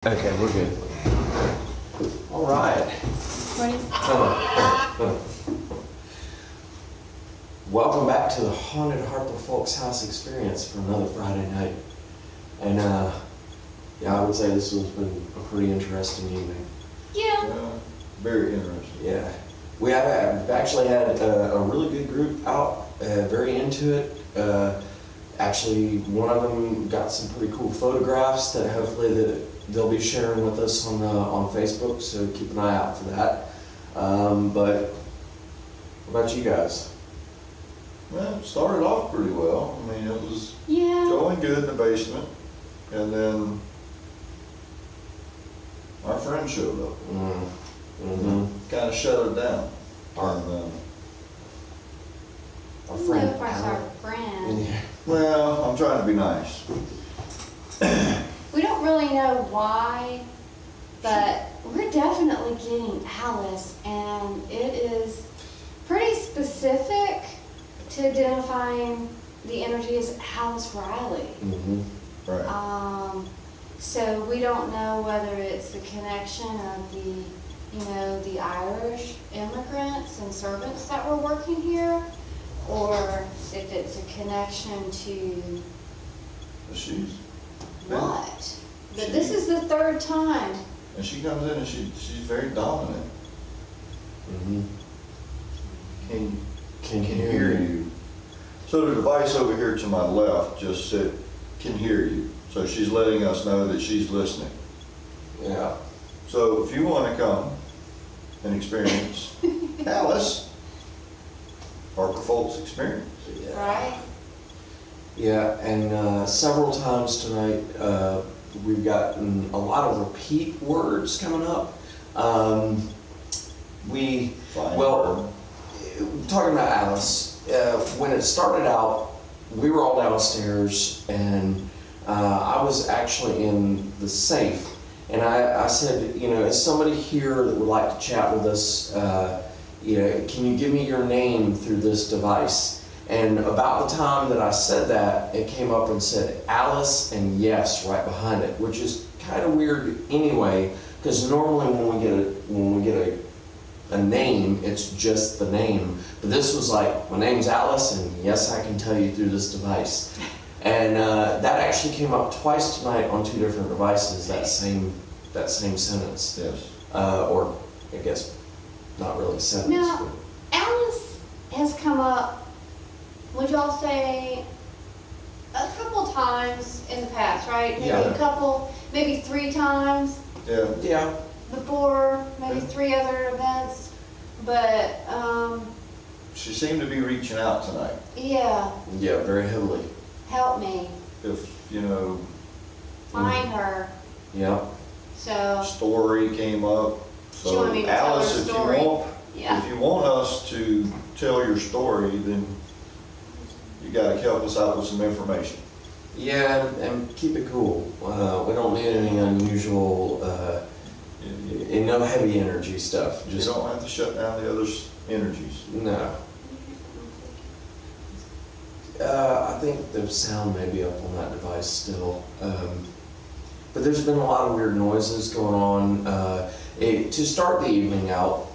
Okay, we're good. All right. Ready? Come on. Welcome back to the haunted Harper-Fowlkes house experience for another Friday night. And yeah, I would say this has been a pretty interesting evening. Yeah. Very interesting. Yeah. We've actually had a really good group out, very into it. Actually, one of them got some pretty cool photographs that hopefully they'll be sharing with us on Facebook, so keep an eye out for that. But what about you guys? Well, it started off pretty well. I mean, it was Yeah. going good in the basement, and then our friend showed up. Mm-hmm. Kind of shut it down. And, Our friend. Of course, our friend. Yeah. well, I'm trying to be nice. We don't really know why, but we're definitely getting Alice, and it is pretty specific to identifying the energy as Alice Riley. Mm-hmm. Right. So we don't know whether it's the connection of the Irish immigrants and servants that were working here, or if it's a connection to She's what? But this is the third time. and she comes in and she's very dominant. Mm-hmm. Can hear you. So the device over here to my left just said, can hear you. So she's letting us know that she's listening. Yeah. So if you want to come and experience Alice, Harper-Fowlkes experience. Right? Yeah, and several times tonight we've gotten a lot of repeat words coming up. Talking about Alice, when it started out, we were all downstairs, and I was actually in the safe, and I said, is somebody here that would like to chat with us? Can you give me your name through this device? And about the time that I said that, it came up and said Alice and yes right behind it, which is kind of weird anyway, because normally when we get a name, it's just the name. But this was like, my name's Alice, and yes, I can tell you through this device. And that actually came up twice tonight on two different devices, that same sentence. Yes. Or I guess not really sentence. Now, Alice has come up, would y'all say, a couple times in the past, right? Maybe Yeah. a couple, maybe 3 times Yeah. Yeah. before, maybe Yeah. 3 other events. But, She seemed to be reaching out tonight. yeah, Yeah, very heavily. help me If, find her. Yeah. So, story came up. She wanted me to tell her Alice, story. if you want us to tell your story, then you gotta help us out with some information. Yeah, and keep it cool. We don't need any unusual, and no heavy energy stuff. You Just don't have to shut down the other's energies. no. I think the sound may be up on that device still. But there's been a lot of weird noises going on. To start the evening out,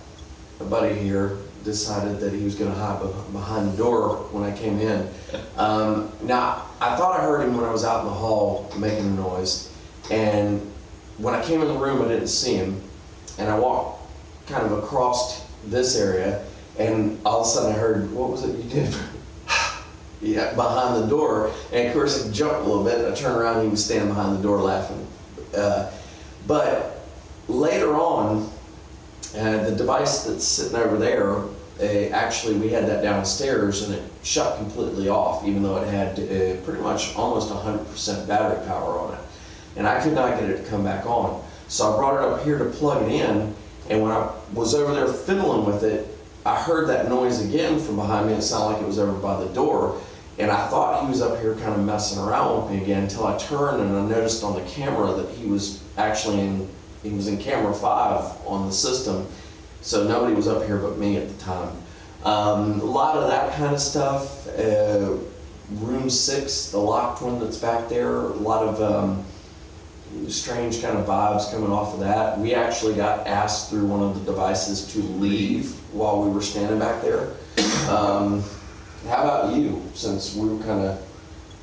a buddy here decided that he was going to hide behind the door when I came in. Now, I thought I heard him when I was out in the hall making a noise. And when I came in the room, I didn't see him. And I walked kind of across this area, and all of a sudden I heard, what was it you did? Yeah, behind the door. And of course I jumped a little bit. I turned around and he was standing behind the door laughing. But later on, the device that's sitting over there, actually we had that downstairs and it shut completely off, even though it had pretty much almost 100% battery power on it. And I could not get it to come back on. So I brought it up here to plug it in, and when I was over there fiddling with it, I heard that noise again from behind me. It sounded like it was over by the door. And I thought he was up here kind of messing around with me again until I turned and I noticed on the camera that he was actually in camera 5 on the system. So nobody was up here but me at the time. A lot of that kind of stuff. Room 6, the locked one that's back there, a lot of strange kind of vibes coming off of that. We actually got asked through one of the devices to leave while we were standing back there. How about you, since we were kind of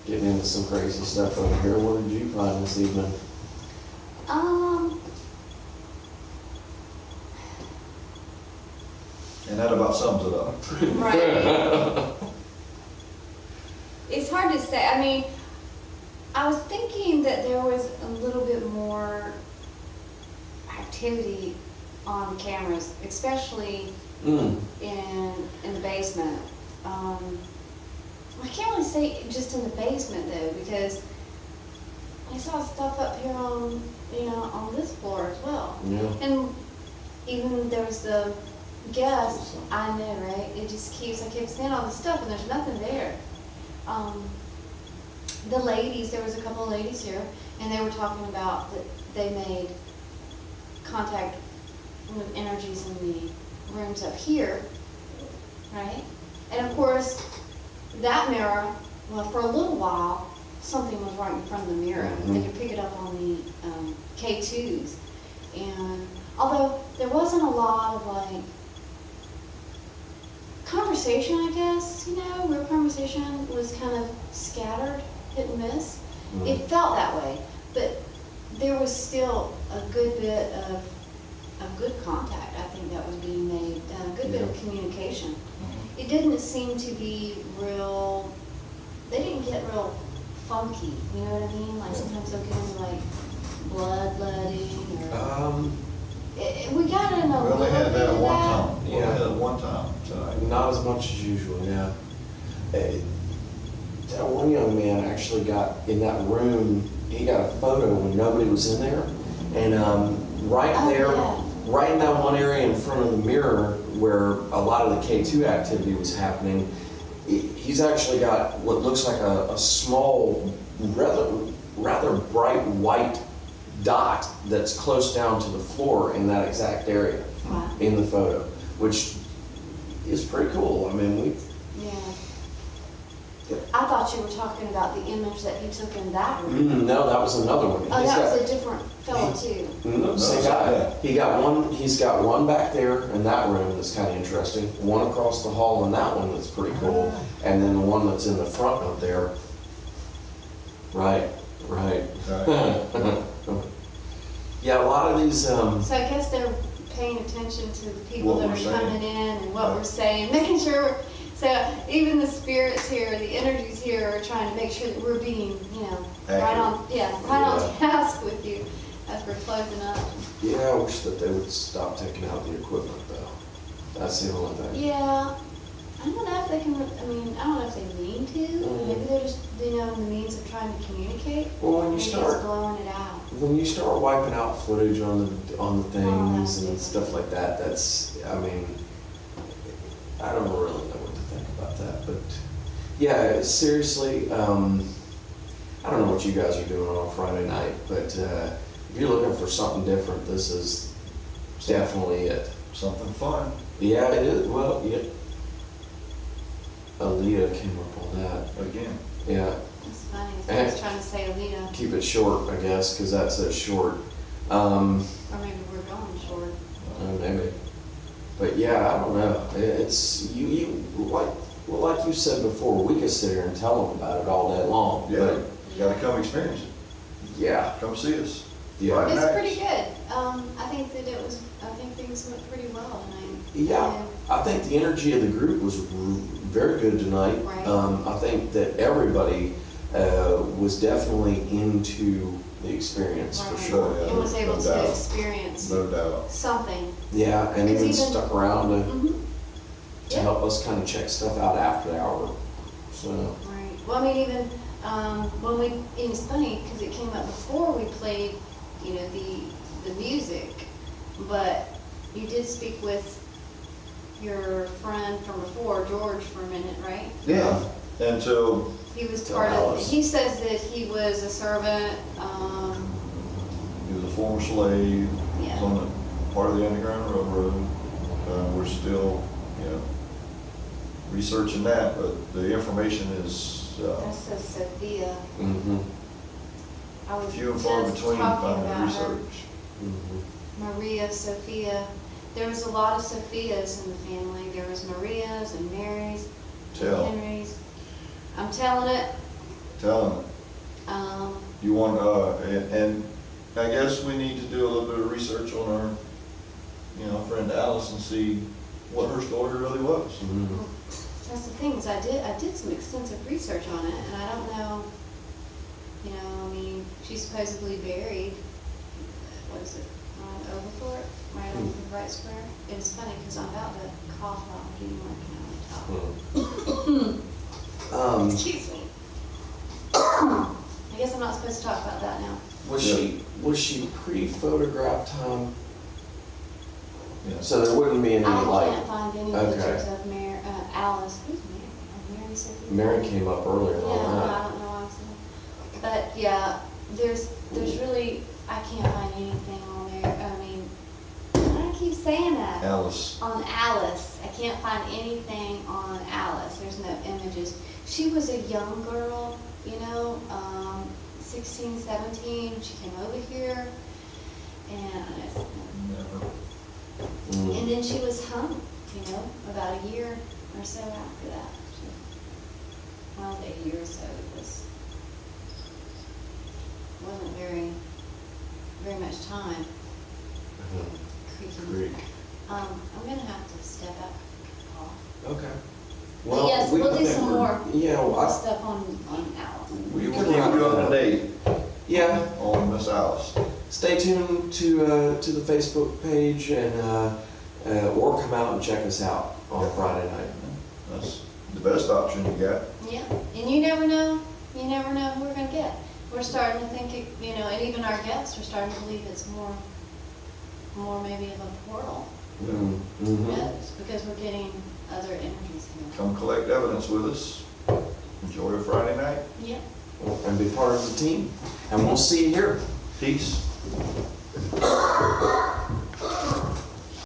getting into some crazy stuff over here? What did you find this evening? And that about sums it up. Right. It's hard to say. I mean, I was thinking that there was a little bit more activity on cameras, especially in the basement. I can't really say just in the basement though, because I saw stuff up here on, on this floor as well. Yeah. And even there was the guest, I know, right? It just keeps, I keep seeing all this stuff and there's nothing there. The ladies, there was a couple of ladies here, and they were talking about that they made contact with energies in the rooms up here, right? And of course, that mirror, well, for a little while, something was right in front of the mirror. Mm-hmm. They could pick it up on the K2s. And although there wasn't a lot of like conversation, I guess, real conversation was kind of scattered, hit and miss. Mm-hmm. It felt that way, but there was still a good bit of good contact, I think, that was being made, a good bit of communication. It didn't seem to be real, they didn't get real funky, you know what I mean? Like sometimes they'll get into like bloodletting or... we got in a We little only had bit that of one that. time. We only had it one time tonight. Not as much as usual, yeah. That one young man actually got in that room, he got a photo when nobody was in there. And right Oh, there, yeah. right in that one area in front of the mirror where a lot of the K2 activity was happening, he's actually got what looks like a small, rather bright white dot that's close down to the floor in that exact area. Wow. In the photo, which is pretty cool. I mean, Yeah. I thought you were talking about the image that he took in that room. no, that was another one. Oh, that was a different fellow too. No, same guy. He's got one back there in that room that's kind of interesting, one across the hall in that one that's pretty cool, and then the one that's in the front up there. Right. Yeah, a lot of these, So I guess they're paying attention to the people What that we're are saying. coming in and what we're saying, making sure. So even the spirits here, the energies here are trying to make sure that we're being, right on task with you as we're closing up. yeah, I wish that they would stop taking out the equipment though. That's the only thing. Yeah, I don't know if they can, I don't know if they mean to. Maybe they're just, in the means of trying to communicate. Well, when you Maybe start- it's blowing it out. When you start wiping out footage on the things that's and stuff like that, that's, I don't really know what to think about that, but yeah, seriously, I don't know what you guys are doing on a Friday night, but if you're looking for something different, this is definitely it. Something fun. Yeah, it is. Well, yeah. Aaliyah came up on that. Again. Yeah. It's funny, so I was trying to say Alita, Keep it short, I guess, because that's it short. or maybe we're going short. Maybe. But yeah, I don't know. It's you like you said before, we could sit here and tell them about it all day long. Yeah, But you gotta come experience it. yeah. Come see us. Yeah. Right. It's Nice. pretty good. I think things went pretty well tonight. Yeah. I think the energy of the group was very good tonight. Right. I think that everybody was definitely into the experience for Right. sure. Yeah, And was able no to doubt. experience No doubt. something. Yeah, and 'Cause even even- stuck around to Yeah. help us kind of check stuff out after the hour. So, Right. Well, even when it's funny because it came up before we played, the music, but you did speak with your friend from before, George, for a minute, right? Yeah. Until He was Till part of, Alice. he says that he was a servant, he was a former slave, Yeah. was on the part of the Underground Railroad. We're still, researching that, but the information is, that says Sophia. mm-hmm. I was Few and far just between talking finding about her. research. Maria, Sophia. There was a lot of Sophias in the family. There was Marias and Marys Tell. and Henrys. I'm telling it. Telling it. Um, You want, and I guess we need to do a little bit of research on our, friend Alice and see what her story really was. That's the thing, is I did some extensive research on it, and I don't know, I mean, she's supposedly buried, what is it, on Overthorpe, right on the right square. It's funny, because I'm about to cough while I'm getting my Mm. Excuse me. I guess I'm not supposed to talk about that now. Was she pre-photograph time? Yeah. So there wouldn't be any I like, can't find any okay. pictures of Alice. Who's Mary? Mary Sophia? Mary came up earlier Yeah, on that. I don't know why I'm saying. But yeah, there's really, I can't find anything on there. I mean, why do I keep saying that? Alice. On Alice. I can't find anything on Alice. There's no images. She was a young girl, 16, 17. She came over here, and Never. and then she was hung, about a year or so after that. Well, a year or so. It wasn't very much time. Greek. I'm gonna have to step out, Paul. Okay. But yes, we'll do some more Yeah, stuff on Alice. we We'll can keep wrap you up that to date Yeah, on Miss Alice. stay tuned to the Facebook page and or come out and check us out on Friday night. That's the best option you got. Yeah, and you never know who we're gonna get. We're starting to think, and even our guests are starting to believe it's more maybe of a portal. Mm-hmm. Who knows? Because we're getting other energies here. Come collect evidence with us. Enjoy a Friday night. Yeah. And be part of the team. And we'll see you here. Peace.